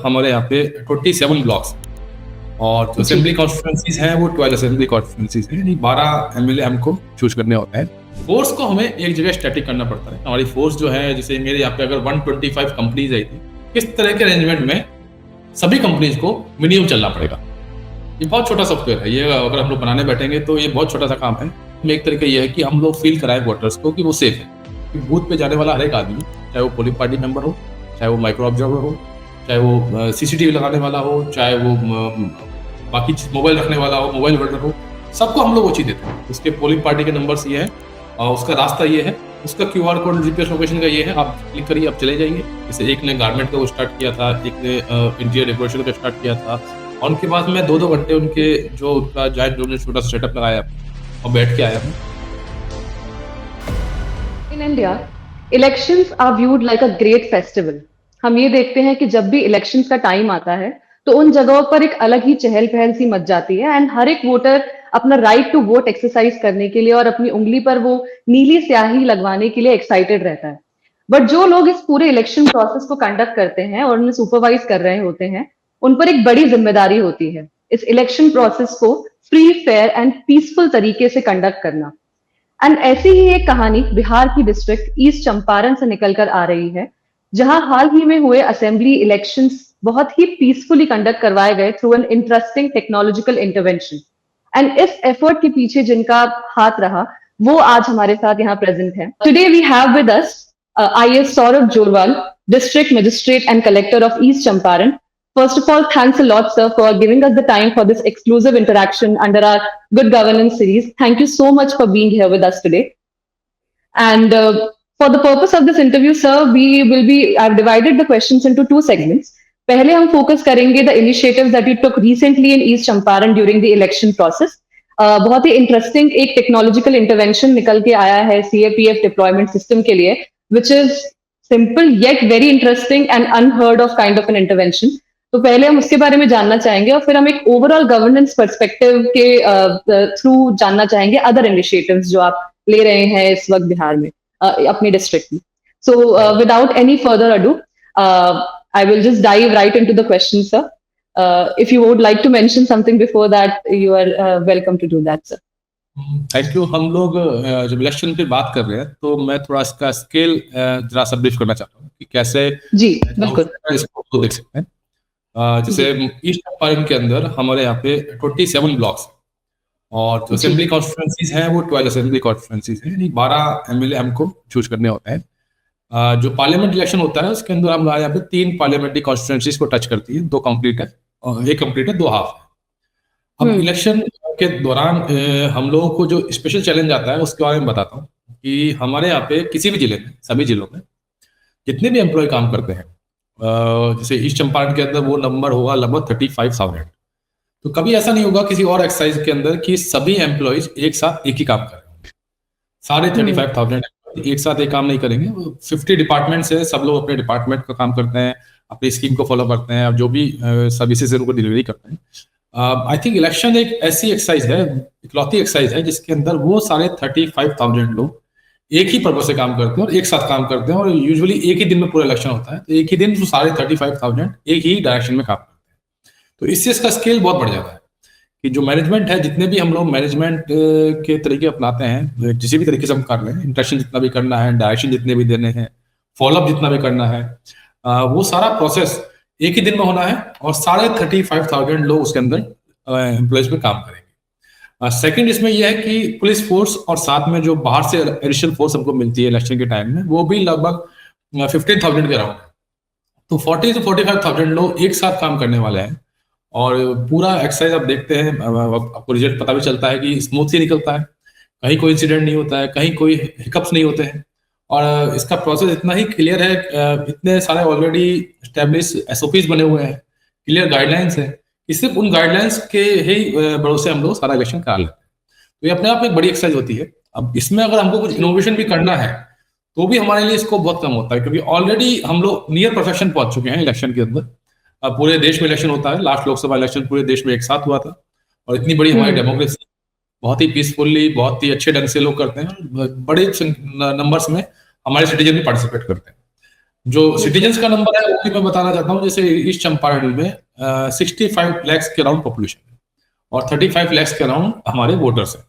हमारे यहाँ पे 27 ब्लॉक्स और जो असेंबली कॉन्स्टिट्यूंसीज हैं वो 12 असेंबली कॉन्स्टिट्यूंसीज हैं, यानी 12 एमएलए हमको चूज करने होता है। फोर्स को हमें एक जगह स्टैटिक करना पड़ता है। हमारी फोर्स जो है, जैसे मेरे यहाँ पे अगर 125 कंपनीज आई थी, किस तरह के अरेंजमेंट में सभी कंपनीज को मिनिमम चलना पड़ेगा। ये बहुत छोटा सॉफ्टवेयर है, ये अगर हम लोग बनाने बैठेंगे तो ये बहुत छोटा सा काम है। एक तरीका ये है कि हम लोग फील कराएं वोटर्स को कि वो सेफ है, कि बूथ पे जाने वाला हर एक आदमी, चाहे वो पोलिंग पार्टी मेंबर हो, चाहे वो माइक्रो ऑब्जर्वर हो, चाहे वो सीसीटीवी लगाने वाला हो, चाहे वो बाकी मोबाइल रखने वाला हो, मोबाइल होल्डर हो, सबको हम लोग वो चीज देते हैं। उसके पोलिंग पार्टी के नंबर्स ये है और उसका रास्ता ये है, उसका QR कोड जीपीएस लोकेशन का ये है, आप क्लिक करिए, आप चले जाइए। जैसे एक ने गारमेंट का वो स्टार्ट किया था, एक ने इंटीरियर डेकोरेशन का स्टार्ट किया था, और उनके बाद मैं 2-2 घंटे उनके जो उनका जायंट रूम में छोटा सा सेटअप लगाया और बैठ के आया हूँ। In India, elections are viewed like a great festival. हम ये देखते हैं कि जब भी इलेक्शंस का टाइम आता है तो उन जगहों पर एक अलग ही चहल पहल सी मच जाती है एंड हर एक वोटर अपना राइट टू वोट एक्सरसाइज करने के लिए और अपनी उंगली पर वो नीली स्याही लगवाने के लिए एक्साइटेड रहता है। बट जो लोग इस पूरे इलेक्शन प्रोसेस को कंडक्ट करते हैं और उन्हें सुपरवाइज कर रहे होते हैं, उन पर एक बड़ी जिम्मेदारी होती है इस इलेक्शन प्रोसेस को फ्री, फेयर एंड पीसफुल तरीके से कंडक्ट करना। एंड ऐसी ही एक कहानी बिहार की डिस्ट्रिक्ट ईस्ट चंपारण से निकलकर आ रही है, जहां हाल ही में हुए असेंबली इलेक्शंस बहुत ही पीसफुली कंडक्ट करवाए गए through an interesting technological intervention. And इस एफर्ट के पीछे जिनका हाथ रहा वो आज हमारे साथ यहाँ प्रेजेंट है। Today we have with us IAS Saurabh Jorwal, district magistrate and collector of East Champaran. First of all, thanks a lot, sir, for giving us the time for this exclusive interaction under our Good Governance series. Thank you so much for being here with us today. And for the purpose of this interview, sir, I've divided the questions into 2 segments. पहले हम focus करेंगे the initiatives that you took recently in East Champaran during the election process. बहुत ही interesting एक technological intervention निकल के आया है CAPF deployment system के लिए, which is simple yet very interesting and unheard of kind of an intervention. तो पहले हम उसके बारे में जानना चाहेंगे और फिर हम एक ओवरऑल गवर्नेंस पर्सपेक्टिव के थ्रू जानना चाहेंगे अदर इनिशिएटिव्स जो आप ले रहे हैं इस वक्त बिहार में अपनी डिस्ट्रिक्ट में. So without any further ado, I will just dive right into the question, sir. If you would like to mention something before that, you are welcome to do that, sir. Thank you. हम लोग जब election की बात कर रहे हैं तो मैं थोड़ा इसका स्केल जरा सा ब्रीफ करना चाहता हूँ कि कैसे जी बिल्कुल इसको देख सकते हैं. जैसे ईस्ट चंपारण के अंदर हमारे यहाँ पे 27 ब्लॉक्स और जो असेंबली कॉन्स्टिट्यूंसीज हैं वो 12 असेंबली कॉन्स्टिट्यूंसीज हैं, यानी 12 एमएलए हमको चूज करने होता है. जो पार्लियामेंट इलेक्शन होता है उसके अंदर हम यहाँ पे 3 पार्लियामेंट्री कॉन्स्टिट्यूंसीज को टच करती है, 2 कंप्लीट है और 1 कंप्लीट है, 2 हाफ है. अब इलेक्शन के दौरान हम लोगों को जो स्पेशल चैलेंज आता है उसके बारे में बताता हूँ कि हमारे यहाँ पे किसी भी जिले में, सभी जिलों में जितने भी एम्प्लॉय काम करते हैं, जैसे ईस्ट चंपारण के अंदर वो नंबर होगा लगभग 35,000. तो कभी ऐसा नहीं होगा किसी और एक्साइज के अंदर कि सभी एम्प्लॉयज एक साथ एक ही काम कर रहे होंगे. सारे 35,000 एक साथ एक काम नहीं करेंगे. 50 डिपार्टमेंट्स है, सब लोग अपने डिपार्टमेंट का काम करते हैं, अपनी स्कीम को फॉलो करते हैं, जो भी सर्विसेज उनको डिलीवरी करते हैं. आई थिंक इलेक्शन एक ऐसी एक्साइज है, इकलौती एक्साइज है जिसके अंदर वो सारे 35,000 लोग एक ही पर्पज से काम करते हैं और एक साथ काम करते हैं और यूजुअली एक ही दिन में पूरा इलेक्शन होता है. तो एक ही दिन वो सारे 35,000 एक ही डायरेक्शन में काम करते हैं. तो इससे इसका स्केल बहुत बढ़ जाता है कि जो मैनेजमेंट है, जितने भी हम लोग मैनेजमेंट के तरीके अपनाते हैं, जिस भी तरीके से हम कर रहे हैं, इंटरेक्शन जितना भी करना है, डायरेक्शन जितने भी देने हैं, फॉलोअप जितना भी करना है, वो सारा प्रोसेस एक ही दिन में होना है और सारे 35,000 लोग उसके अंदर एम्प्लॉयज में काम करेंगे. सेकंड इसमें यह है कि पुलिस फोर्स और साथ में जो बाहर से एडिशनल फोर्स हमको मिलती है इलेक्शन के टाइम में, वो भी लगभग 15,000 के अराउंड है. तो 40 से 45,000 लोग एक साथ काम करने वाले हैं और पूरा एक्सरसाइज आप देखते हैं, आपको रिजल्ट पता भी चलता है कि स्मूथली निकलता है, कहीं कोई इंसिडेंट नहीं होता है, कहीं कोई हिकअप्स नहीं होते हैं. और इसका प्रोसेस इतना ही क्लियर है, इतने सारे ऑलरेडी एस्टेब्लिश SOPs बने हुए हैं, क्लियर गाइडलाइंस है, सिर्फ उन गाइडलाइंस के ही भरोसे हम लोग सारा इलेक्शन करा लेते हैं. तो ये अपने आप में एक बड़ी एक्सरसाइज होती है. अब इसमें अगर हमको कुछ इनोवेशन भी करना है तो भी हमारे लिए इसको बहुत कम होता है, क्योंकि ऑलरेडी हम लोग नियर परफेक्शन पहुंच चुके हैं इलेक्शन के अंदर. अब पूरे देश में इलेक्शन होता है, लास्ट लोकसभा इलेक्शन पूरे देश में एक साथ हुआ था और इतनी बड़ी हमारी डेमोक्रेसी, बहुत ही पीसफुली, बहुत ही अच्छे ढंग से लोग करते हैं, बड़े नंबर्स में हमारे सिटीजन भी पार्टिसिपेट करते हैं. जो सिटीजन्स का नंबर है वो भी मैं बताना चाहता हूँ। जैसे ईस्ट चंपारण में 65 लैक्स के अराउंड पॉपुलेशन है और 35 लैक्स के अराउंड हमारे वोटर्स हैं।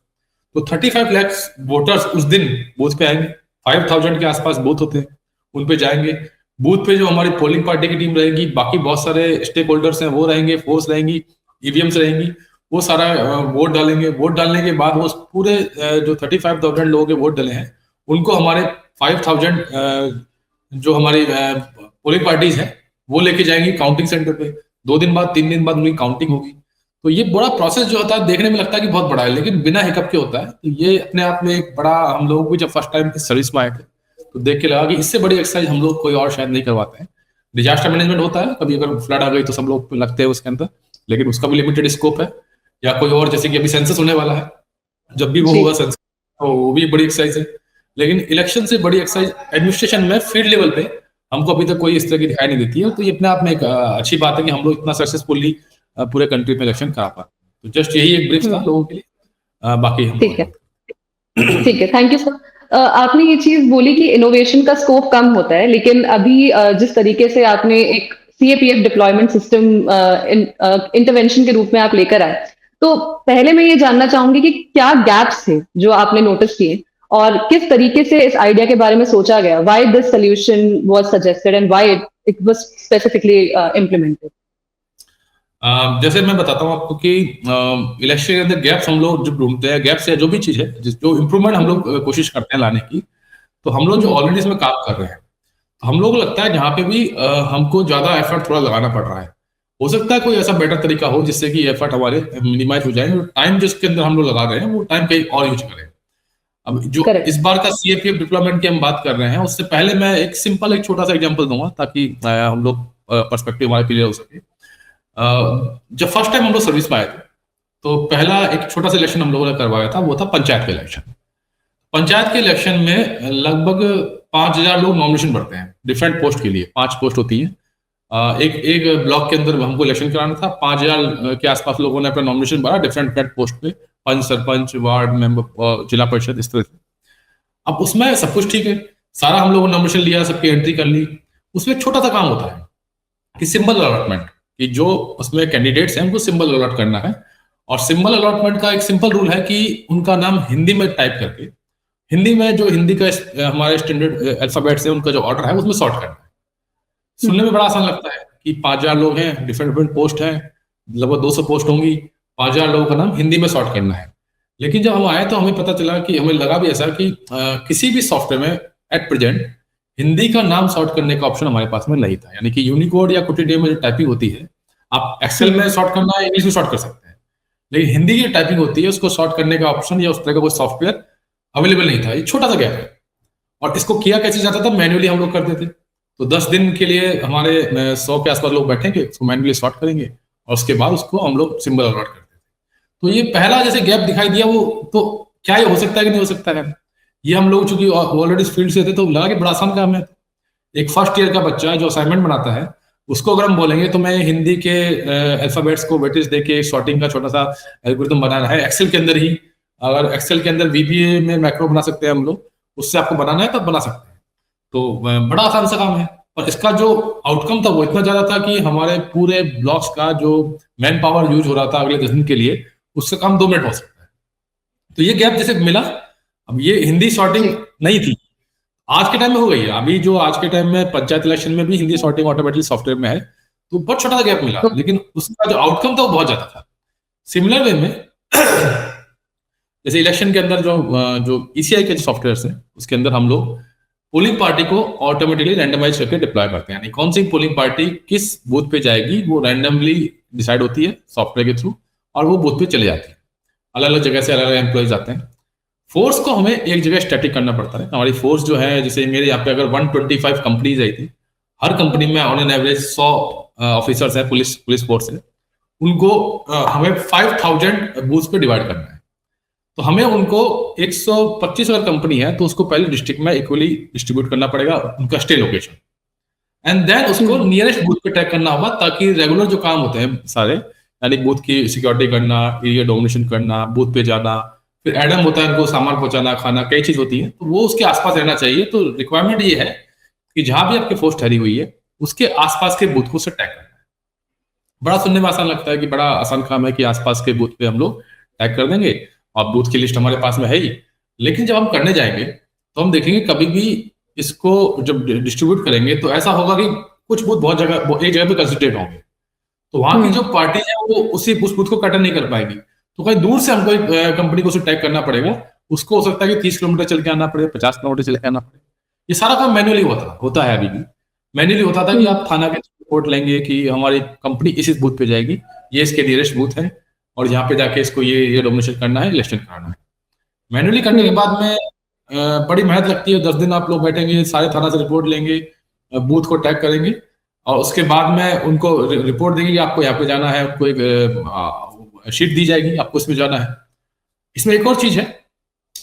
तो 35 लैक्स वोटर्स उस दिन बूथ पे आएंगे। 5000 के आसपास बूथ होते हैं, उन पे जाएंगे। बूथ पे जो हमारी पोलिंग पार्टी की टीम रहेगी, बाकी बहुत सारे स्टेक होल्डर्स हैं वो रहेंगे, फोर्स रहेंगी, ईवीएम्स रहेंगी, वो सारा वोट डालेंगे। वोट डालने के बाद वो पूरे जो 35,000 लोगों के वोट डले हैं उनको हमारे 5000 जो हमारी पोलिंग पार्टीज हैं वो लेके जाएंगी काउंटिंग सेंटर पे। 2 दिन बाद 3 दिन बाद उनकी काउंटिंग होगी। तो ये बड़ा प्रोसेस जो होता है देखने में लगता है कि बहुत बड़ा है, लेकिन बिना हिकअप के होता है। तो ये अपने आप में एक बड़ा, हम लोगों को जब फर्स्ट टाइम सर्विस में आए थे तो देख के लगा कि इससे बड़ी एक्सरसाइज हम लोग कोई और शायद नहीं करवाते हैं। डिजास्टर मैनेजमेंट होता है, कभी अगर फ्लड आ गई तो सब लोग लगते हैं उसके अंदर, लेकिन उसका भी लिमिटेड स्कोप है। या कोई और, जैसे कि अभी सेंसस होने वाला है, जब भी वो जी होगा सेंसस तो वो भी बड़ी एक्सरसाइज है। लेकिन इलेक्शन से बड़ी एक्सरसाइज एडमिनिस्ट्रेशन में फील्ड लेवल पे हमको अभी तक कोई इस तरह की दिखाई नहीं देती है। तो ये अपने आप में एक अच्छी बात है कि हम लोग इतना सक्सेसफुली पूरे कंट्री में इलेक्शन करा पाते। तो जस्ट यही एक ब्रीफ था लोगों के लिए, बाकी हम ठीक है, ठीक है, थैंक यू सर। आपने ये चीज बोली कि इनोवेशन का स्कोप कम होता है, लेकिन अभी जिस तरीके से आपने एक सीएपीएफ डिप्लॉयमेंट सिस्टम इंटरवेंशन के रूप में आप लेकर आए, तो पहले मैं ये जानना चाहूंगी कि क्या गैप्स थे जो आपने नोटिस किए और किस तरीके से इस आइडिया के बारे में सोचा गया, why this solution was suggested and why it was specifically implemented. जैसे मैं बताता हूँ आपको कि इलेक्शन के अंदर गैप्स हम लोग जब ढूंढते हैं, गैप्स या जो भी चीज है जो इम्प्रूवमेंट हम लोग कोशिश करते हैं लाने की, तो हम लोग जो ऑलरेडी इसमें काम कर रहे हैं, तो हम लोग को लगता है जहाँ पे भी हमको ज्यादा एफर्ट थोड़ा लगाना पड़ रहा है, हो सकता है कोई ऐसा बेटर तरीका हो जिससे कि एफर्ट हमारे मिनिमाइज हो जाए और टाइम जिसके अंदर हम लोग लगा रहे हैं वो टाइम कहीं और यूज करें। अब जो करेक्ट। इस बार का सीएपीएफ डिप्लॉयमेंट की हम बात कर रहे हैं, उससे पहले मैं एक सिंपल एक छोटा सा एग्जांपल दूंगा ताकि हम लोग पर्सपेक्टिव हमारा क्लियर हो सके। जब फर्स्ट टाइम हम लोग सर्विस में आए थे तो पहला एक छोटा सा इलेक्शन हम लोगों ने करवाया था, वो था पंचायत का इलेक्शन। पंचायत के इलेक्शन में लगभग 5000 लोग नॉमिनेशन भरते हैं डिफरेंट पोस्ट के लिए। 5 पोस्ट होती है, एक एक ब्लॉक के अंदर हमको इलेक्शन कराना था। 5000 के आसपास लोगों ने अपना नॉमिनेशन भरा डिफरेंट डिफरेंट पोस्ट पे, पंच, सरपंच, वार्ड मेंबर, जिला परिषद, इस तरह से। अब उसमें सब कुछ ठीक है, सारा हम लोगों ने नॉमिनेशन लिया, सबकी एंट्री कर ली। उसमें एक छोटा सा काम होता है कि सिंबल अलॉटमेंट, कि जो उसमें कैंडिडेट्स हैं उनको सिंबल अलॉट करना है। और सिंबल अलॉटमेंट का एक सिंपल रूल है कि उनका नाम हिंदी में टाइप करके, हिंदी में जो हिंदी का हमारे स्टैंडर्ड अल्फाबेट्स है उनका जो ऑर्डर है उसमें सॉर्ट करना है। सुनने में बड़ा आसान लगता है कि 5000 लोग हैं, डिफरेंट डिफरेंट पोस्ट हैं, लगभग 200 पोस्ट होंगी, 5000 लोगों का नाम हिंदी में सॉर्ट करना है। लेकिन जब हम आए तो हमें पता चला कि हमें लगा भी ऐसा कि किसी भी सॉफ्टवेयर में एट प्रेजेंट हिंदी का नाम सॉर्ट करने का ऑप्शन हमारे पास में नहीं था। यानी कि यूनिकोड या कोटिडियम में जो टाइपिंग होती है, आप एक्सेल में सॉर्ट करना है, इंग्लिश में सॉर्ट कर सकते हैं, लेकिन हिंदी की टाइपिंग होती है, उसको सॉर्ट करने का ऑप्शन या उस तरह का कोई सॉफ्टवेयर अवेलेबल नहीं था। ये छोटा सा गैप है। और इसको किया कैसे जाता था, मैन्युअली हम लोग करते थे। तो 10 दिन के लिए हमारे 100 के आसपास लोग बैठेंगे, उसको मैन्युअली सॉर्ट करेंगे और उसके बाद उसको हम लोग सिंबल अलॉट करते थे। तो ये पहला जैसे गैप दिखाई दिया, वो तो क्या ये हो सकता है कि नहीं हो सकता है, ये हम लोग चूंकि ऑलरेडी फील्ड से थे तो लगा कि बड़ा आसान काम है। एक फर्स्ट ईयर का बच्चा जो असाइनमेंट बनाता है उसको अगर हम बोलेंगे तो मैं हिंदी के अल्फाबेट्स को वेटेज देके सॉर्टिंग का छोटा सा एल्गोरिथम बनाना है एक्सेल के अंदर ही। अगर एक्सेल के अंदर वीबीए में मैक्रो बना सकते हैं हम लोग, उससे आपको बनाना है तब बना सकते हैं। तो बड़ा आसान सा काम है। और इसका जो आउटकम था वो इतना ज्यादा था कि हमारे पूरे ब्लॉक्स का जो मैन पावर यूज हो रहा था अगले 10 दिन के लिए, उसका काम 2 मिनट हो सकता है। तो ये गैप जैसे मिला। अब ये हिंदी सॉर्टिंग नहीं थी, आज के टाइम में हो गई है। अभी जो आज के टाइम में पंचायत इलेक्शन में भी हिंदी सॉर्टिंग ऑटोमेटिकली सॉफ्टवेयर में है, तो बहुत छोटा सा गैप मिला, लेकिन उसका जो आउटकम था वो बहुत ज्यादा था। सिमिलर वे में जैसे इलेक्शन के अंदर जो ईसीआई के जो सॉफ्टवेयर है उसके अंदर हम लोग पोलिंग पार्टी को ऑटोमेटिकली रैंडमाइज करके डिप्लॉय करते हैं। यानी कौन सी पोलिंग पार्टी किस बूथ पे जाएगी वो रैंडमली डिसाइड होती है सॉफ्टवेयर के थ्रू, और वो बूथ पे चले जाती है। अलग अलग जगह से अलग अलग एम्प्लॉयज आते हैं। फोर्स को हमें एक जगह स्टैटिक करना पड़ता है। हमारी फोर्स जो है, जैसे मेरे यहाँ पे अगर 125 कंपनीज आई थी, हर कंपनी में ऑन एन एवरेज 100 ऑफिसर्स है, पुलिस फोर्स है, उनको हमें 5000 बूथ पे डिवाइड करना है। तो हमें उनको 125 अगर कंपनी है तो उसको पहले डिस्ट्रिक्ट में इक्वली डिस्ट्रीब्यूट करना पड़ेगा उनका स्टे लोकेशन, एंड देन उसको नियरेस्ट बूथ पे टैग करना होगा, ताकि रेगुलर जो काम होते हैं सारे, यानी बूथ की सिक्योरिटी करना, एरिया डोमिनेशन करना, बूथ पे जाना, फिर एडम होता है उनको सामान पहुंचाना, खाना, कई चीज होती है, तो वो उसके आसपास रहना चाहिए। तो रिक्वायरमेंट ये है कि जहां भी आपकी फोर्स ठहरी हुई है उसके आसपास के बूथ को उससे टैग करना है। बड़ा सुनने में आसान लगता है कि बड़ा आसान काम है कि आसपास के बूथ पे हम लोग टैग कर देंगे और बूथ की लिस्ट हमारे पास में है ही। लेकिन जब हम करने जाएंगे तो हम देखेंगे कभी भी इसको जब डिस्ट्रीब्यूट करेंगे तो ऐसा होगा कि कुछ बूथ बहुत जगह एक जगह पे कंसंट्रेट होंगे, तो वहां की जो पार्टी है वो उस बूथ को कटर नहीं कर पाएगी। तो कहीं दूर से हमको एक कंपनी को उसे टैग करना पड़ेगा। उसको हो सकता है कि 30 किलोमीटर चल के आना पड़े, 50 किलोमीटर चल के आना पड़े। ये सारा काम मैन्युअली होता है अभी भी। मैन्युअली होता था कि आप थाना के रिपोर्ट लेंगे कि हमारी कंपनी इस बूथ पे जाएगी, ये इसके नियरेस्ट बूथ है और यहाँ पे जाके इसको ये डोमिनेशन करना है, इलेक्शन कराना है। मैन्युअली करने के बाद में बड़ी मेहनत लगती है। 10 दिन आप लोग बैठेंगे, सारे थाना से रिपोर्ट लेंगे, बूथ को टैग करेंगे और उसके बाद में उनको रिपोर्ट देंगे कि आपको यहाँ पे जाना है। आपको एक शीट दी जाएगी, आपको इसमें जाना है। इसमें एक और चीज है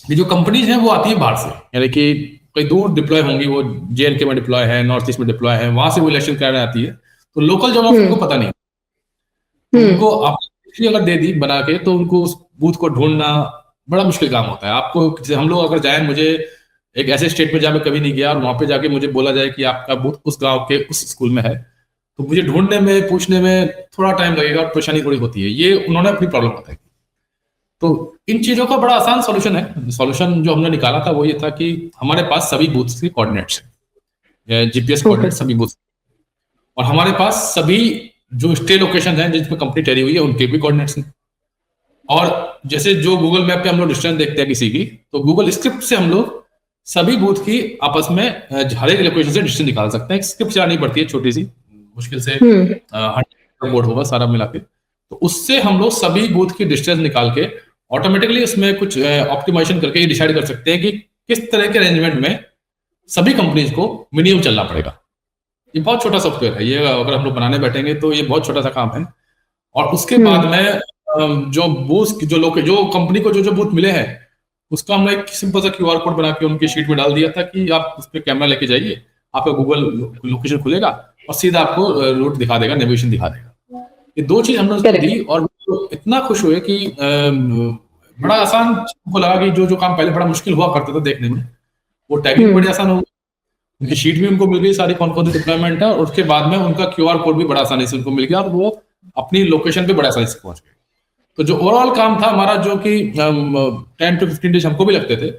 कि जो कंपनीज हैं वो आती है बाहर से, यानी कि कई दूर डिप्लॉय होंगी, वो JNK में डिप्लॉय है, नॉर्थ ईस्ट में डिप्लॉय है, वहां से वो इलेक्शन कराने आती है। तो लोकल जब उनको पता नहीं, तो उनको आप अगर दे दी बना के तो उनको उस बूथ को ढूंढना बड़ा मुश्किल काम होता है। आपको हम लोग अगर जाए, मुझे एक ऐसे स्टेट में जहाँ मैं कभी नहीं गया और वहां पे जाके मुझे बोला जाए कि आपका बूथ उस गांव के उस स्कूल में है, तो मुझे ढूंढने में, पूछने में थोड़ा टाइम लगेगा और परेशानी थोड़ी होती है। ये उन्होंने अपनी प्रॉब्लम बताई। तो इन चीजों का बड़ा आसान सॉल्यूशन है। सॉल्यूशन जो हमने निकाला था वो ये था कि हमारे पास सभी बूथ्स के कोऑर्डिनेट्स हैं, GPS कोऑर्डिनेट सभी बूथ, और हमारे पास सभी जो स्टे लोकेशन है जिसमें कंपनी ठहरी हुई है उनके भी कोऑर्डिनेट्स हैं। और जैसे जो गूगल मैप पे हम लोग डिस्टेंस देखते हैं किसी की, तो गूगल स्क्रिप्ट से हम लोग सभी बूथ की आपस में हर एक लोकेशन से डिस्टेंस निकाल सकते हैं। स्क्रिप्ट चलानी पड़ती है छोटी सी, मुश्किल से 100 बोर्ड होगा सारा मिला के। तो उससे हम लोग सभी बूथ की डिस्टेंस निकाल के ऑटोमेटिकली उसमें कुछ ऑप्टिमाइजेशन करके ये डिसाइड कर सकते हैं कि किस तरह के अरेंजमेंट में सभी कंपनीज को मिनिमम चलना पड़ेगा। ये बहुत छोटा सॉफ्टवेयर है, ये अगर हम लोग बनाने बैठेंगे तो ये बहुत छोटा सा काम है। और उसके बाद में जो बूथ जो कंपनी को जो बूथ मिले हैं उसका हमने एक सिंपल सा QR कोड बना के उनकी शीट में डाल दिया था कि आप उस पर कैमरा लेके जाइए, आपका गूगल लोकेशन खुलेगा और सीधा आपको रूट दिखा देगा, नेविगेशन दिखा देगा। ये दो चीज हमने उसको दी और वो इतना खुश हुए कि बड़ा आसान उनको लगा कि जो काम पहले बड़ा मुश्किल हुआ करता था देखने में, वो टैगिंग बड़ी आसान हो गई। उनकी शीट भी उनको मिल गई सारी, कौन कौन सी डिप्लॉयमेंट है, और उसके बाद में उनका QR कोड भी बड़ा आसानी से उनको मिल गया और वो अपनी लोकेशन पे बड़ा आसानी से पहुंच गए। तो जो ओवरऑल काम था हमारा, जो कि 10 to 15 डेज हमको भी लगते थे,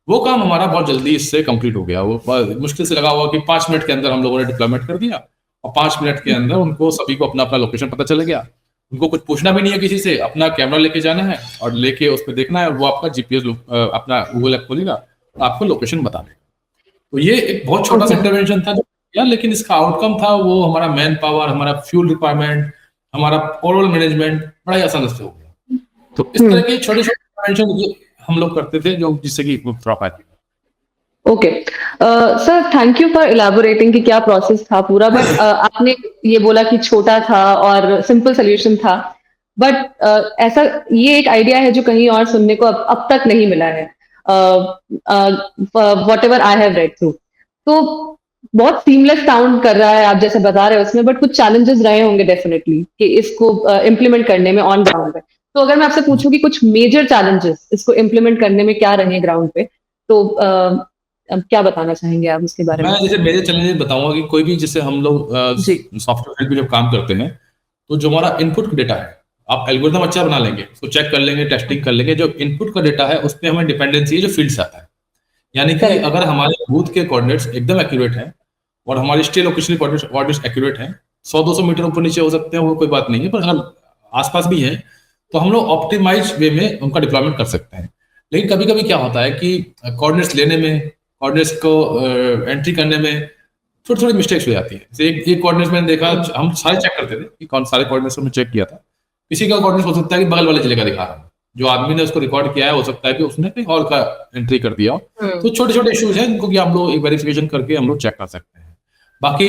वो काम हमारा बहुत जल्दी इससे कंप्लीट हो गया। वो मुश्किल से लगा हुआ कि 5 मिनट के अंदर हम लोगों ने डिप्लॉयमेंट कर दिया और 5 मिनट के अंदर उनको सभी को अपना अपना लोकेशन पता चल गया। उनको कुछ पूछना भी नहीं है किसी से, अपना कैमरा लेके जाना है और लेके उस पर देखना है, वो आपका GPS अपना गूगल ऐप खोलेगा और आपको लोकेशन बता देगा। तो ये एक बहुत छोटा सा इंटरवेंशन था यार, लेकिन इसका आउटकम था वो हमारा मैन पावर, हमारा फ्यूल रिक्वायरमेंट, हमारा ओवरऑल मैनेजमेंट बड़ा ही आसान से हो गया। तो इस तरह के छोटे छोटे इंटरवेंशन हम लोग करते थे जो जिससे कि प्रॉप आती। Okay sir, thank you for elaborating कि क्या प्रोसेस था पूरा। बट आपने ये बोला कि छोटा था और सिंपल सोल्यूशन था, बट ऐसा ये एक आइडिया है जो कहीं और सुनने को अब तक नहीं मिला है, whatever I have read through. तो बहुत सीमलेस साउंड कर रहा है आप जैसे बता रहे हो उसमें, बट कुछ चैलेंजेस रहे होंगे डेफिनेटली कि इसको इम्प्लीमेंट करने में ऑन ग्राउंड पे। तो अगर मैं आपसे पूछूं कि कुछ मेजर चैलेंजेस इसको इम्प्लीमेंट करने में क्या रहे ग्राउंड पे, तो अब क्या बताना चाहेंगे आप उसके बारे में? मैं जैसे मेजर चैलेंजेस बताऊंगा कि कोई भी जैसे हम लोग सॉफ्टवेयर में जब काम करते हैं तो जो हमारा इनपुट डेटा है, आप एल्गोरिथम अच्छा बना लेंगे, उसको चेक कर लेंगे, टेस्टिंग कर लेंगे, जो इनपुट का डेटा है उस पर हमें डिपेंडेंसी है जो फील्ड से आता है। यानी कि अगर हमारे बूथ के कोऑर्डिनेट्स एकदम एक्यूरेट हैं और हमारी स्टे लोकेशन कोऑर्डिनेट्स एक्यूरेट हैं, 100-200 मीटर ऊपर नीचे हो सकते हैं, वो कोई बात नहीं है, पर अगर आसपास भी है तो हम लोग ऑप्टिमाइज वे में उनका डिप्लॉयमेंट कर सकते हैं। लेकिन कभी कभी क्या होता है कि कोऑर्डिनेट्स लेने में, कोऑर्डिनेट्स को एंट्री करने में थोड़ी थोड़ी मिस्टेक्स हो जाती है। जैसे एक कोऑर्डिनेट्स मैंने देखा, हम सारे चेक करते थे कि कौन सारे कोऑर्डिनेट्स हमने चेक किया था, किसी का कोऑर्डिनेट्स हो सकता है कि बगल वाले जिले का दिखा रहा है, जो आदमी ने उसको रिकॉर्ड किया है हो सकता है कि उसने कहीं और का एंट्री कर दिया। तो छोटे छोटे इश्यूज हैं जिनको कि हम लोग एक वेरिफिकेशन करके हम लोग चेक कर सकते हैं। बाकी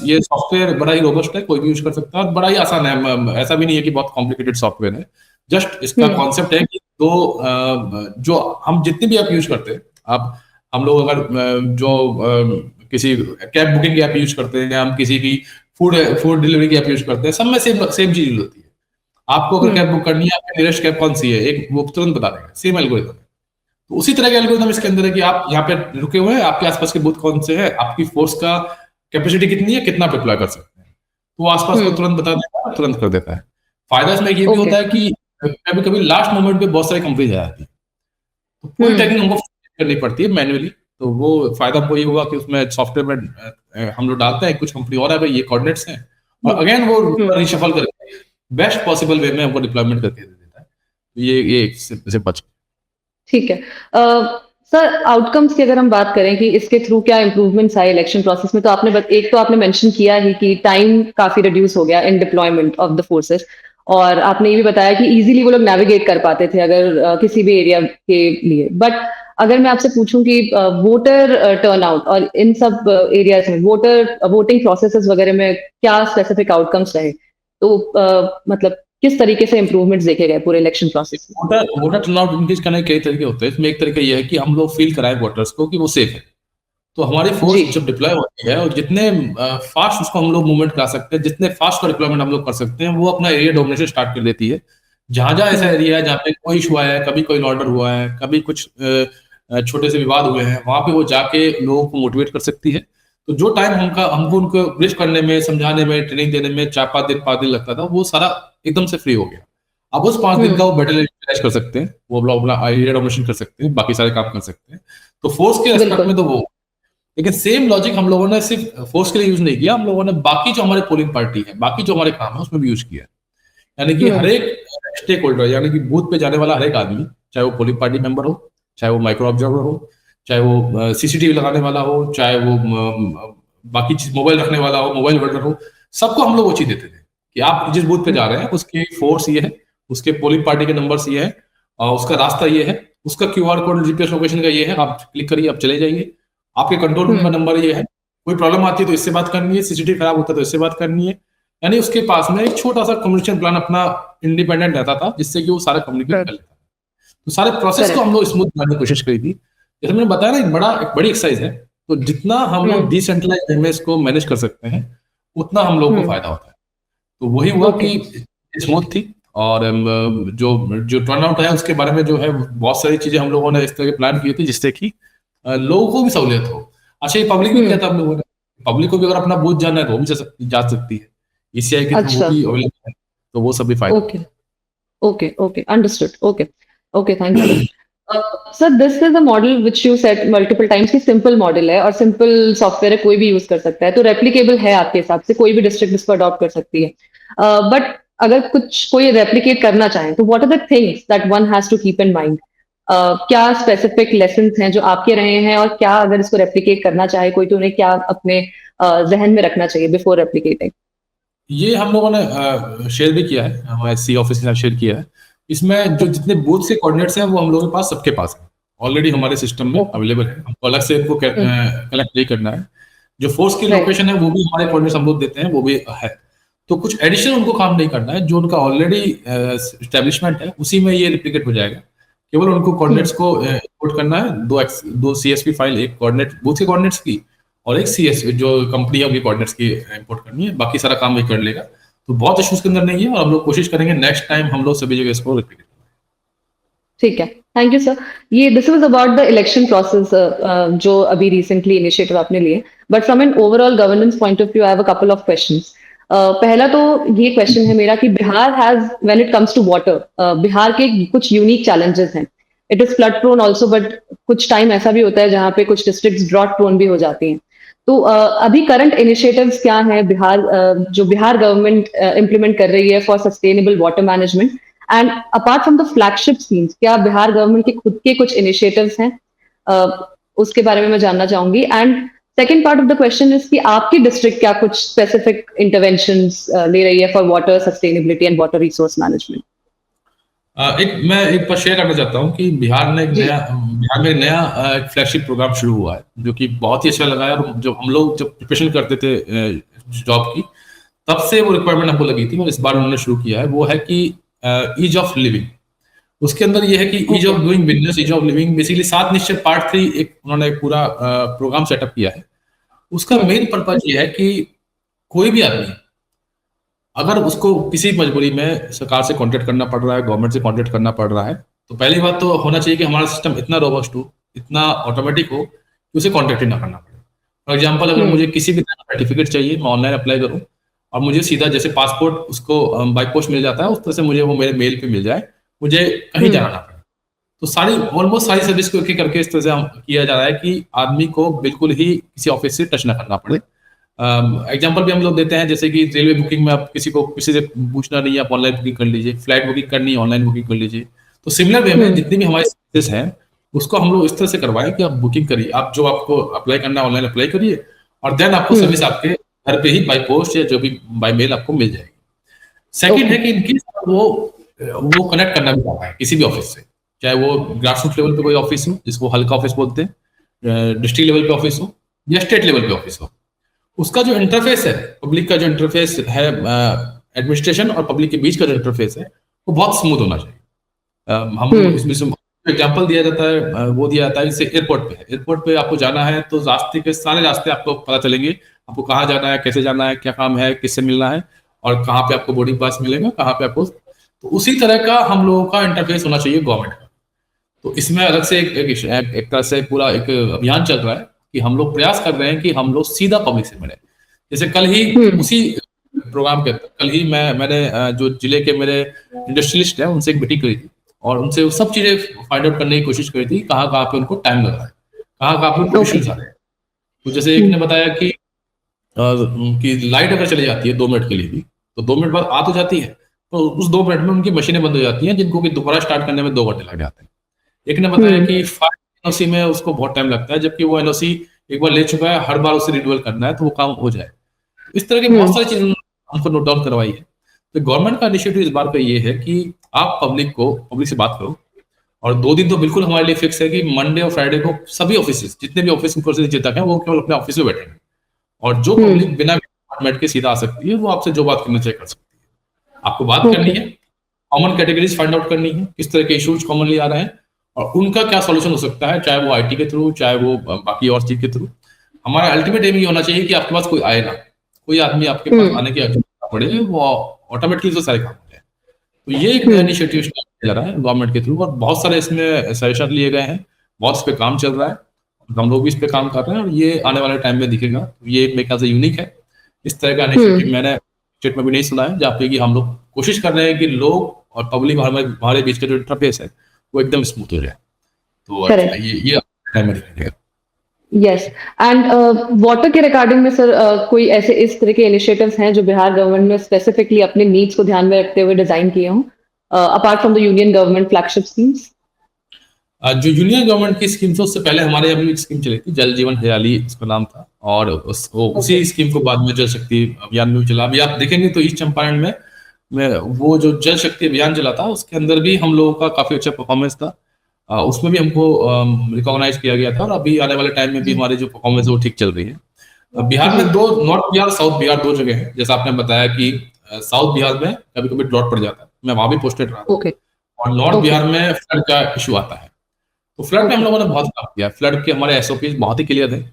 ये सॉफ्टवेयर बड़ा ही रोबस्ट है, कोई भी यूज कर सकता है और बड़ा ही आसान है। ऐसा भी नहीं है कि बहुत कॉम्प्लिकेटेड सॉफ्टवेयर है। जस्ट इसका कॉन्सेप्ट है कि जो हम जितने भी ऐप यूज करते हैं, आप हम लोग अगर जो किसी कैब बुकिंग की ऐप यूज करते हैं, हम किसी की फूड डिलीवरी की ऐप यूज करते हैं, सब में सेम चीज होती है। आपको अगर कैब बुक करनी है, आपकी नियरेस्ट कैब कौन सी है, एक वो तुरंत बता देगा, सेम एल्गोरिथम है। तो उसी तरह के एल्गोरिथम इसके अंदर है कि आप यहाँ पे रुके हुए हैं, आपके आसपास के बूथ कौन से हैं, आपकी फोर्स का कैपेसिटी कितनी है, कितना आप डिप्लॉय कर सकते हैं, तो वो आसपास को तुरंत बता देता है, तुरंत कर देता है। फायदा इसमें ये भी ओके। होता है कि कभी कभी लास्ट मोमेंट पे बहुत सारी कंपनीज आ जाती है, तो पूरी टैगिंग हमको करनी पड़ती है मैन्युअली। तो वो फायदा हमको ये हुआ कि उसमें सॉफ्टवेयर में हम लोग डालते हैं कुछ कंपनी और है भाई ये कोऑर्डिनेट्स हैं, और अगेन वो रिशफल करके बेस्ट पॉसिबल वे में हमको डिप्लॉयमेंट करके दे देता है। तो ये एक से बच। ठीक है। सर, आउटकम्स की अगर हम बात करें कि इसके थ्रू क्या इंप्रूवमेंट्स आए इलेक्शन प्रोसेस में, तो एक तो आपने मेंशन किया ही कि टाइम काफी रिड्यूस हो गया इन डिप्लॉयमेंट ऑफ द फोर्सेस, और आपने ये भी बताया कि इजीली वो लोग नेविगेट कर पाते थे अगर किसी भी एरिया के लिए। बट अगर मैं आपसे पूछूं कि वोटर टर्नआउट और इन सब एरियाज में वोटिंग प्रोसेसेस वगैरह में क्या स्पेसिफिक आउटकम्स रहे, तो मतलब किस तरीके से इंप्रूवमेंट्स देखे गए पूरे इलेक्शन प्रोसेस में? वोटर टर्नआउट इंक्रीज करने के कई तरीके होते हैं। इसमें एक तरीका ये है कि हम लोग फील कराएं वोटर्स को कि वो सेफ है। तो हमारी फोर्स जी। जब डिप्लॉय होती है और जितने फास्ट उसको हम लोग मूवमेंट करा सकते हैं, जितने फास्ट का डिप्लॉयमेंट हम लोग कर सकते हैं, वो अपना एरिया डोमिनेशन स्टार्ट कर देती है। जहां जहां ऐसा एरिया है जहाँ पे कोई इशू आया है, कभी कोई ऑर्डर हुआ है, कभी कुछ छोटे से विवाद हुए हैं, वहां पे वो जाके लोगों को मोटिवेट कर सकती है। तो जो टाइम हमको उनको ब्रीफ करने में, समझाने में, ट्रेनिंग देने में 4-5 दिन लगता था, वो सारा एकदम से फ्री हो गया। अब उस 5 दिन का वो बेटर यूटिलाइज कर सकते हैं, वो अपना एरिया डोमिनेशन कर सकते हैं, बाकी सारे काम कर सकते हैं। तो फोर्स के एस्पेक्ट बिल्कुल। में तो वो, लेकिन सेम लॉजिक हम लोगों ने सिर्फ फोर्स के लिए यूज नहीं किया, हम लोगों ने बाकी जो हमारे पोलिंग पार्टी है, बाकी जो हमारे काम है उसमें भी यूज किया। यानी कि हर एक स्टेक होल्डर, यानी कि बूथ पे जाने वाला हर एक आदमी, चाहे वो पोलिंग पार्टी मेंबर हो, चाहे वो माइक्रो ऑब्जर्वर हो, चाहे वो सीसीटीवी लगाने वाला हो, चाहे वो बाकी चीज मोबाइल रखने वाला हो, मोबाइल होल्डर हो, सबको हम लोग वो चीज देते थे कि आप जिस बूथ पे जा रहे हैं उसकी फोर्स ये है, उसके पोलिंग पार्टी के नंबर्स ये है, और उसका रास्ता ये है, उसका क्यूआर कोड जीपीएस लोकेशन का ये है, आप क्लिक करिए, आप चले जाइए। आपके कंट्रोल रूम का नंबर ये है, कोई प्रॉब्लम आती है तो इससे बात करनी है, सीसीटीवी खराब होता है तो इससे बात करनी है। यानी उसके पास में एक छोटा सा कम्युनिकेशन प्लान अपना इंडिपेंडेंट रहता था, जिससे कि वो सारा कम्युनिकेट कर लेता था। तो सारे प्रोसेस को हम लोग स्मूथ बनाने की कोशिश करी थी। जैसे मैंने बताया ना, एक बड़ी एक्सरसाइज है। तो जितना हम लोग डिसेंट्रलाइज वे में इसको मैनेज कर सकते हैं, उतना हम लोग को फायदा होता है। तो वही हुआ कि स्मूथ थी। और जो जो टर्नआउट है उसके बारे में जो है बहुत सारी चीजें हम लोगों ने इस तरह के प्लान किए थे, जिससे कि लोगों को भी सहूलियत हो। अच्छा, ये पब्लिक भी किया था हम लोगों ने। पब्लिक को भी अगर अपना बूथ जाना है तो वो भी जा सकती है, ईसीआई के थ्रू वो अच्छा। भी अवेलेबल है। तो वो सब भी फायदा। Okay. Okay. Okay. Understood. Okay. Okay. Thank you. Sir, this is a model which you set multiple times की सिंपल मॉडल है और सिंपल सॉफ्टवेयर है, कोई भी यूज कर सकता है, तो रेप्लिकेबल है आपके हिसाब से, कोई भी डिस्ट्रिक्ट इसको अडॉप्ट कर सकती है। बट अगर कोई रेप्लिकेट करना चाहे तो what are the things that one has to keep in mind? क्या स्पेसिफिक लेसन्स हैं जो आपके रहे हैं, और क्या अगर इसको रेप्लिकेट करना चाहे कोई, तो उन्हें क्या अपने जहन में रखना चाहिए बिफोर रेप्लिकेटिंग? ये हम लोगों ने शेयर भी किया है, हमारे सी ऑफिस के साथ शेयर किया है। इसमें जो जितने बूथ के कोऑर्डिनेट्स हैं वो हम लोगों के पास, सबके पास है ऑलरेडी, हमारे सिस्टम में अवेलेबल है। हमको अलग से इनको कलेक्ट नहीं करना है। जो फोर्स की राइट। लोकेशन है वो भी हमारे कोऑर्डिनेट्स हम लोग देते हैं, वो भी है। तो कुछ एडिशनल उनको काम नहीं करना है, जो उनका ऑलरेडी एस्टेब्लिशमेंट है उसी में ये रिप्लिकेट हो जाएगा। केवल उनको कोऑर्डिनेट्स को इंपोर्ट करना है, दो सीएसवी फाइल, एक कोऑर्डिनेट बूथ के कोऑर्डिनेट्स की, और एक सीएसवी जो कंपनी है उनकी कोऑर्डिनेट्स की इंपोर्ट करनी है। बाकी सारा काम वही कर लेगा। तो बहुत इश्यूज के अंदर नहीं है, और हम लोग कोशिश करेंगे नेक्स्ट टाइम हम लोग सभी जगह इसको रिप्लिकेट। ठीक है। Thank you sir. ये this was about the election process जो अभी रिसेंटली इनिशिएटिव आपने लिए, but from an overall governance point of view I have a couple of questions. पहला तो ये क्वेश्चन है मेरा कि Bihar has, when it comes to water, Bihar के कुछ यूनिक चैलेंजेस हैं। It is flood prone also, but कुछ टाइम ऐसा भी होता है जहाँ पे कुछ डिस्ट्रिक्ट ड्रॉट प्रोन भी हो जाती हैं। तो अभी करंट इनिशिएटिव्स क्या हैं बिहार, जो बिहार गवर्नमेंट इम्प्लीमेंट कर रही है for sustainable water management? And apart from the flagship schemes, क्या बिहार गवर्नमेंट के खुद के कुछ इनिशिएटिव्स हैं? उसके बारे में मैं जानना चाहूंगी। And second part of the question is कि आपकी डिस्ट्रिक्ट क्या कुछ स्पेसिफिक इंटरवेंशंस ले रही है for water sustainability and water resource management? मैं एक बार शेयर करना चाहता हूँ कि बिहार में एक नया एक फ्लैगशिप प्रोग्राम शुरू हुआ है, जो कि बहुत ही अच्छा लगा है। और जब हम लोग प्रिपरेशन करते थे जॉब की, तब से वो रिक्वायरमेंट हमको लगी थी, और इस बार उन्होंने शुरू किया है। वो है कि ईज ऑफ लिविंग। उसके अंदर ये है कि ease of doing business, ease of living, basically 7 निश्चय पार्ट 3 एक उन्होंने एक पूरा प्रोग्राम सेटअप किया है। उसका मेन पर्पज ये है कि कोई भी आदमी, अगर उसको किसी मजबूरी में सरकार से कॉन्टेक्ट करना पड़ रहा है, गवर्नमेंट से कॉन्टेक्ट करना पड़ रहा है, तो पहली बात तो होना चाहिए कि हमारा सिस्टम इतना रोबस्ट हो, इतना ऑटोमेटिक हो कि उसे कॉन्टैक्ट ही ना करना पड़े। फॉर एग्जाम्पल, अगर मुझे किसी भी तरह का सर्टिफिकेट चाहिए, मैं ऑनलाइन अप्लाई करूँ और मुझे सीधा जैसे पासपोर्ट उसको बाई पोस्ट मिल जाता है, उस तरह से मुझे वो मेरे मेल पे मिल जाए, मुझे कहीं जाना ना पड़े। तो सारी ऑलमोस्ट सारी सर्विस को एक-एक करके इस तरह से हम किया जा रहा है कि आदमी को बिल्कुल ही किसी ऑफिस से टच ना करना पड़े। एग्जाम्पल भी हम लोग देते हैं, जैसे कि रेलवे बुकिंग में आप किसी को किसी से पूछना नहीं है, आप ऑनलाइन बुकिंग कर लीजिए, फ्लाइट बुकिंग करनी है ऑनलाइन बुकिंग कर लीजिए। तो सिमिलर वे में जितनी भी हमारी सर्विसेज हैं, उसको हम लोग इस तरह से करवाएं कि आप बुकिंग करिए, आप जो आपको अप्लाई करना है ऑनलाइन अप्लाई करिए, और देन आपको सर्विस आपके घर पे ही बाई पोस्ट या जो भी बाई मेल आपको मिल जाएगी। सेकंड है कि इनकेस वो कनेक्ट करना भी चाहता है किसी भी ऑफिस से, चाहे वो ग्रास रूट लेवल पे कोई ऑफिस हो जिसको हल्का ऑफिस बोलते हैं, डिस्ट्रिक्ट लेवल पे ऑफिस हो या स्टेट लेवल पे ऑफिस हो, उसका जो इंटरफेस है, पब्लिक का जो इंटरफेस है, एडमिनिस्ट्रेशन और पब्लिक के बीच का जो इंटरफेस है, वो बहुत स्मूथ होना चाहिए। हम लोग इसमें से एग्जाम्पल दिया जाता है, वो दिया जाता है, जैसे एयरपोर्ट पे है, एयरपोर्ट पे आपको जाना है तो रास्ते के सारे रास्ते आपको पता चलेंगे, आपको कहाँ जाना है, कैसे जाना है, क्या काम है, किससे मिलना है, और कहाँ पे आपको बोर्डिंग पास मिलेगा, कहाँ पे आपको। तो उसी तरह का हम लोगों का इंटरफेस होना चाहिए गवर्नमेंट का। तो इसमें अलग से एक तरह से पूरा एक अभियान चल रहा है कि हम लोग प्रयास कर रहे हैं कि हम लोग सीधा पब्लिक से मिले। जैसे कल ही उसी प्रोग्राम के कल ही मैंने जो जिले के मेरे इंडस्ट्रियलिस्ट हैं उनसे एक मीटिंग करी थी, और उनसे वो सब चीजें फाइंड आउट करने की कोशिश करी थी, कहाँ कहाँ पे उनको टाइम लग रहा है, कहाँ कहाँ पे उनको इश्यूज आ रहे हैं। तो जैसे एक ने बताया कि लाइट अगर चली जाती है 2 मिनट के लिए भी, तो 2 मिनट बाद आ तो जाती है, तो उस 2 मिनट में उनकी मशीनें बंद हो जाती हैं, जिनको कि दोबारा स्टार्ट करने में 2 घंटे लग जाते हैं। एक ने बताया कि फाइल एनओसी में उसको बहुत टाइम लगता है, जबकि वो एनओसी एक बार ले चुका है, हर बार उसे रिन्यूअल करना है तो वो काम हो जाए। इस तरह की बहुत सारी चीजें हमको नोट डाउन करवाई है। तो गवर्नमेंट का इनिशिएटिव इस बार पे ये है कि आप पब्लिक से बात करो, और 2 दिन तो बिल्कुल हमारे लिए फिक्स है कि मंडे और फ्राइडे को सभी ऑफिस, जितने भी ऑफिस चिंतक हैं, वो केवल अपने ऑफिस में बैठेंगे, और जो पब्लिक बिना अपॉइंटमेंट के सीधा आ सकती है, वो आपसे जो बात करना चाहिए कर सकती है। आपको बात करनी है, कॉमन कैटेगरीज फाइंड आउट करनी है, किस तरह के इश्यूज कॉमनली आ रहे हैं और उनका क्या सॉल्यूशन हो सकता है, चाहे वो आईटी के थ्रू, चाहे वो बाकी और चीज के थ्रू। हमारा अल्टीमेट एम ये होना चाहिए कि आपके पास कोई आए ना, कोई आदमी आपके पास आने की आवश्यकता पड़े, वो ऑटोमेटिकली तो सारे काम हो जाए। तो ये एक नया इनिशिएटिव स्टार्ट किया जा रहा है गवर्नमेंट के थ्रू, और बहुत सारे इसमें सजेशन लिए गए हैं, बहुत इस पे काम चल रहा है, हम लोग भी इस पे काम कर रहे हैं, और ये आने वाले टाइम में दिखेगा। तो ये मेरे ख्याल से यूनिक है, इस तरह का इनिशिएटिव मैंने स्टेट में भी नहीं सुना है, जहाँ पे कि हम लोग कोशिश कर रहे हैं कि लोग और पब्लिक हमारे बीच का जो इंटरफेस है वो एकदम स्मूथ हो जाए। तो ये टाइम में दिखेगा। यस, एंड वाटर के रिगार्डिंग में सर कोई ऐसे इस तरह के इनिशिएटिव्स हैं जो बिहार गवर्नमेंट ने स्पेसिफिकली अपने नीड्स को ध्यान में रखते हुए डिजाइन किए हों, apart from the union government flagship schemes? जो यूनियन गवर्नमेंट की स्कीम थी, उससे पहले हमारे यहाँ भी एक स्कीम चली थी, जल जीवन हरियाली इसका नाम था, और उसी स्कीम को बाद में जल शक्ति अभियान में चला। अभी आप देखेंगे तो ईस्ट चंपारण में वो जो जल शक्ति अभियान चला था, उसके अंदर भी हम लोगों का काफी अच्छा परफॉर्मेंस था, उसमें भी हमको रिकॉग्नाइज किया गया था, और अभी आने वाले टाइम में भी हमारी जो परफॉर्मेंस है वो ठीक चल रही है। बिहार में दो, नॉर्थ बिहार साउथ बिहार, 2 जगह है। जैसा आपने बताया कि साउथ बिहार में कभी कभी ड्रॉट पड़ जाता है, मैं वहां भी पोस्टेड रहा था, और नॉर्थ बिहार में फ्लड का इशू आता है। तो फ्लड में हम लोगों ने बहुत काम किया, फ्लड के हमारे एसओपीज बहुत ही क्लियर थे।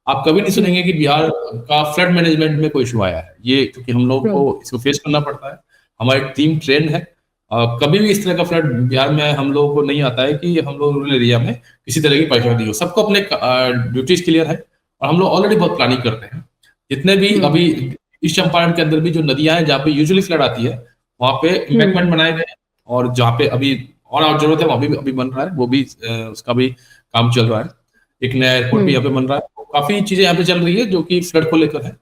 आप कभी नहीं सुनेंगे कि बिहार का फ्लड मैनेजमेंट में कोई इशू आया है, ये क्योंकि हम लोग को इसको फेस करना पड़ता है, हमारी टीम ट्रेंड है। कभी भी इस तरह का फ्लड बिहार में हम लोगों को नहीं आता है कि हम लोग रूरल एरिया में किसी तरह की परेशानी हो। सबको अपने ड्यूटीज क्लियर है, और हम लोग ऑलरेडी बहुत प्लानिंग करते हैं। जितने भी अभी ईस्ट चंपारण के अंदर भी जो नदियां हैं जहाँ पे यूजुअली फ्लड आती है, वहाँ पे इम्बैंकमेंट बनाए गए, और जहाँ पे अभी और जरूरत है वहाँ भी अभी बन रहा है, वो भी उसका भी काम चल रहा है। एक नया एयरपोर्ट भी यहाँ पे बन रहा है, काफी चीजें यहाँ पे चल रही है जो कि फ्लड को लेकर है।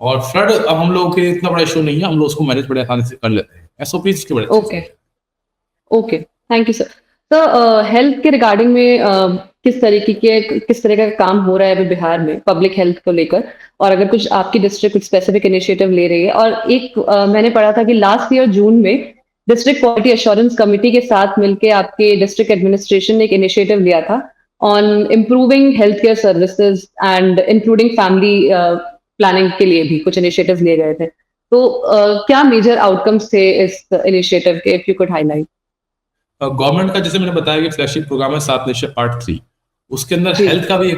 और फ्लड अब हम लोगों के लिए इतना बड़ा इशू नहीं है, हम लोग उसको मैनेज बड़े आसानी से कर लेते हैं, एसओपी के बड़े। Okay, thank you sir. तो हेल्थ के रिगार्डिंग में किस तरह का काम हो रहा है अभी बिहार में पब्लिक हेल्थ को लेकर, और अगर कुछ आपकी डिस्ट्रिक्ट कुछ स्पेसिफिक इनिशिएटिव ले रही है? और एक मैंने पढ़ा था कि लास्ट ईयर जून में डिस्ट्रिक्ट क्वालिटी एश्योरेंस कमेटी के साथ मिलकर आपके डिस्ट्रिक्ट एडमिनिस्ट्रेशन ने एक इनिशिएटिव लिया था on improving health care services and including family planning के लिए भी कुछ इनिशिएटिव्स लिए गए थे। तो क्या मेजर आउटकम्स थे इस इनिशिएटिव के, if you could highlight? Government का जैसे मैंने बताया कि फ्लैगशिप प्रोग्राम है 7 निश्चय पार्ट 3, उसके अंदर हेल्थ का भी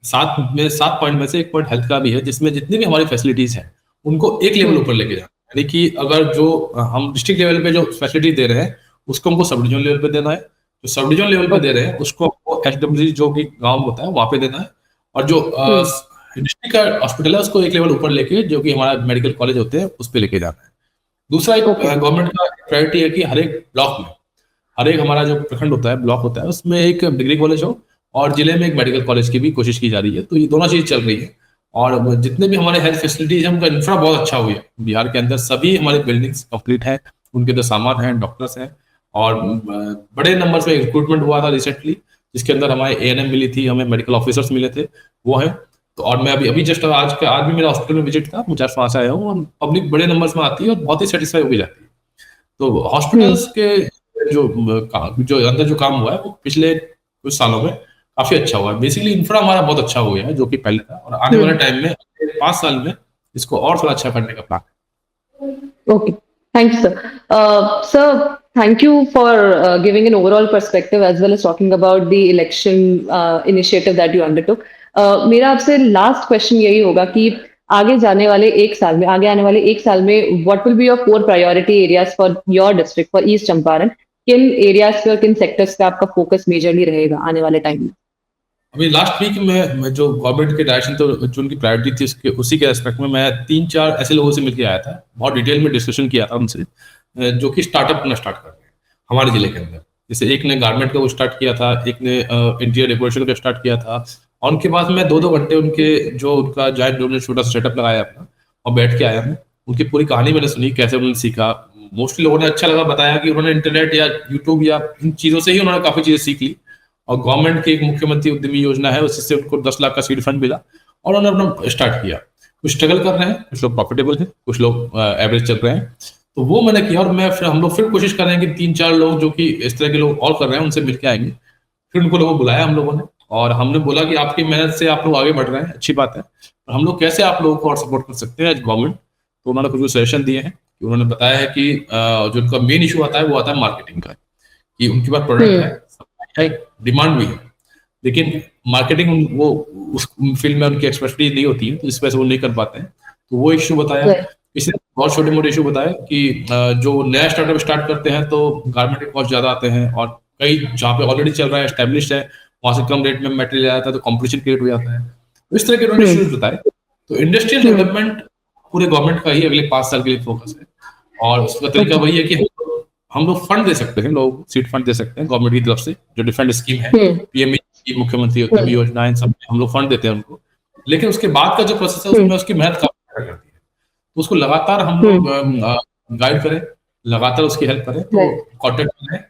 7 पॉइंट में से एक पॉइंट हेल्थ का भी है, जिसमें जितनी भी हमारी फैसिलिटीज हैं उनको एक लेवल ऊपर लेके जाना, यानी कि अगर जो हम डिस्ट्रिक्ट लेवल पे जो फैसिलिटी दे रहे हैं उसको हमको सब डिवीजन लेवल पे देना है, जो सब डिविजन लेवल पे दे रहे हैं उसको आपको एचडब्ल्यूजी जो कि गांव होता है वहां पे देना है, और जो डिस्ट्रिक्ट का हॉस्पिटल है उसको एक लेवल ऊपर लेके, जो कि हमारा मेडिकल कॉलेज होते हैं उस पे लेके जाना है। दूसरा एक Okay. गवर्नमेंट का प्रायोरिटी है कि हर एक ब्लॉक में, हर एक हमारा जो प्रखंड होता है, ब्लॉक होता है, उसमें एक डिग्री कॉलेज हो और जिले में एक मेडिकल कॉलेज की भी कोशिश की जा रही है। तो ये दोनों चीज चल रही है। और जितने भी हमारे हेल्थ फैसिलिटीज हैं उनका इंफ्रा बहुत अच्छा हुआ है बिहार के अंदर। सभी हमारे बिल्डिंग्स कंप्लीट है, उनके अंदर सामान है, डॉक्टर्स हैं, और बड़े नंबर में रिक्रूटमेंट हुआ था रिसेंटली, जिसके अंदर हमारे एएनएम मिली थी, हमें मेडिकल ऑफिसर्स मिले थे, वो है। तो और मैं अभी अभी जस्ट आज भी मेरा हॉस्पिटल में विजिट था, मैं जस्ट वहां से आया हूँ, और पब्लिक बड़े नंबर्स में आती है और बहुत ही सेटिस्फाई होकर जाती है। तो हॉस्पिटल्स के जो अंदर जो काम हुआ है वो पिछले कुछ सालों में काफी अच्छा हुआ है। बेसिकली इंफ्रा हमारा बहुत अच्छा हो गया है, जो कि पहले था, और आने वाले टाइम में 5 साल में इसको और थोड़ा अच्छा करने का प्लान है। Okay. Thank you, sir. Sir, thank you for giving an overall perspective as well as talking about the election initiative that you undertook. मेरा आपसे लास्ट क्वेश्चन यही होगा कि आगे आने वाले एक साल में what will be your 4 priority areas for your district, for east Champaran? किन एरियाज पे और किन सेक्टर्स पे आपका फोकस मेजरली रहेगा आने वाले टाइम में? अभी लास्ट वीक में मैं जो गवर्नमेंट के डायरेक्शन, तो जो उनकी प्रायोरिटी थी उसके उसी के रेस्पेक्ट में मैं 3-4 ऐसे लोगों से मिलकर आया था, बहुत डिटेल में डिस्कशन किया था उनसे, जो कि स्टार्टअप करना स्टार्ट कर रहे हैं हमारे जिले के अंदर। जैसे एक ने गारमेंट का वो स्टार्ट किया था, एक ने इंटीरियर डेकोरेशन का स्टार्ट किया था, और उनके बाद मैं 2-2 घंटे उनके जो उनका जॉइंट उन्होंने छोटा सा सेटअप लगाया अपना, और बैठ के आया हूँ। उनकी पूरी कहानी मैंने सुनी, कैसे उन्होंने सीखा। मोस्टली लोगों ने अच्छा लगा, बताया कि उन्होंने इंटरनेट या यूट्यूब या इन चीज़ों से ही उन्होंने काफ़ी चीज़ें सीख ली। और गवर्नमेंट की एक मुख्यमंत्री उद्यमी योजना है, उससे उनको 10 लाख का सीड फंड मिला, और उन्होंने अपना स्टार्ट किया। कुछ स्ट्रगल कर रहे हैं, कुछ लोग प्रॉफिटेबल हैं, कुछ लोग एवरेज चल रहे हैं। तो वो मैंने किया, और हम लोग फिर कोशिश कर रहे हैं कि 3-4 लोग जो कि इस तरह के लोग और कर रहे हैं उनसे मिलकर आएंगे। फिर उनको लोगों बुलाया हम लोगों ने, और हमने बोला कि आपकी मेहनत से आप लोग आगे बढ़ रहे हैं, अच्छी बात है, और हम लोग कैसे आप लोगों को और सपोर्ट कर सकते हैं एज गवर्नमेंट। तो उन्होंने कुछ सजेशन दिए हैं, कि उन्होंने बताया है कि जो उनका मेन इशू आता है वो आता है मार्केटिंग का, कि उनके पास प्रोडक्ट है, सप्लाई है, डिमांड भी है, लेकिन मार्केटिंग वो उस फील्ड में उनकी एक्सपर्टीज नहीं होती है, तो इस वजह से वो नहीं कर पाते हैं। तो वो इशू बताया। इसने बहुत छोटे मोटे इशू बताया कि जो नया स्टार्टअप स्टार्ट करते हैं तो गारमेंट के कॉस्ट ज्यादा आते हैं, और कई जहाँ पे ऑलरेडी चल रहा है, एस्टेब्लिश है, वहां से कम रेट में मटेरियल आता है, तो कॉम्पिटिशन क्रिएट हो जाता है। तो इस तरह के उन्होंने इश्यूज बताए। तो इंडस्ट्रियल डेवलपमेंट पूरे गवर्नमेंट का ही अगले 5 साल के लिए फोकस है, और उसका तरीका वही है कि हम लोग फंड दे सकते हैं, लोग सीड फंड दे सकते हैं गवर्नमेंट की तरफ से, जो डिफरेंट स्कीम है, पीएमई की, मुख्यमंत्री उद्यमी योजना, इन सब हम लोग फंड देते हैं उनको। लेकिन उसके बाद का जो प्रोसेस है उसमें उसकी मेहनत काफी करती है, तो उसको लगातार हम लोग गाइड करें, लगातार उसकी हेल्प करें, तो कॉन्टेक्ट करें।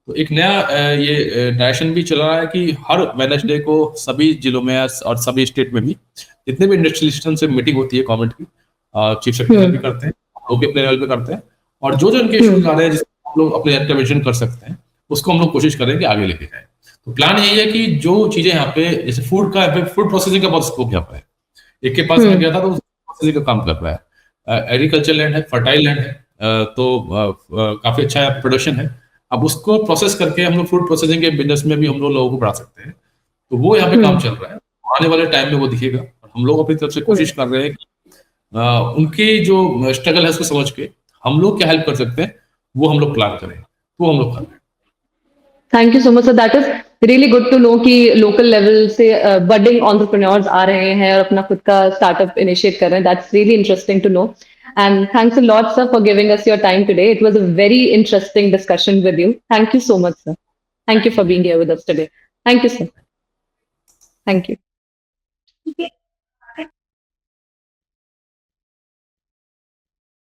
तो एक नया ये डायरेक्शन भी चल रहा है कि हर वेडनेसडे को सभी जिलों में और सभी स्टेट में भी जितने भी इंडस्ट्रियलिस्टों से मीटिंग होती है गवर्नमेंट की, चीफ सेक्रेटरी भी करते हैं, लोग भी अपने लेवल पे करते हैं, और जो जो इनके इश्यूज आ रहे हैं जिसको हम लोग अपने इंटरवेंशन कर सकते हैं, उसको हम लोग कोशिश करें कि आगे लेके जाएं। तो प्लान यही है कि जो चीजें यहाँ पे, जैसे फूड प्रोसेसिंग का बहुत स्कोप यहाँ पे है। एक के पास में गया था तो प्रोसेसिंग का काम कर रहा है, एग्रीकल्चर लैंड है, फर्टाइल लैंड है, तो काफी अच्छा प्रोडक्शन है। अब उसको प्रोसेस करके हम लोग फूड प्रोसेसिंग के बिजनेस में भी हम लोग लोगों को बढ़ा सकते हैं। तो वो यहाँ पे काम चल रहा है, आने वाले टाइम में वो दिखेगा। और हम लोग अपनी तरफ से कोशिश कर रहे हैं कि उनके जो स्ट्रगल है उसको समझ के हम लोग क्या हेल्प कर सकते हैं, वो हम लोग प्लान करें, वो हम लोग कर रहे हैं। Thank you so much sir, that is really good to know कि लोकल लेवल से बडिंग एंटरप्रेन्योर्स आ रहे हैं और अपना खुद का स्टार्टअप इनिशिएट कर रहे हैं। That's really interesting to know, and thanks a lot sir for giving us your time today. It was a very interesting discussion with you. Thank you so much sir, thank you for being here with us today. Thank you sir, thank you.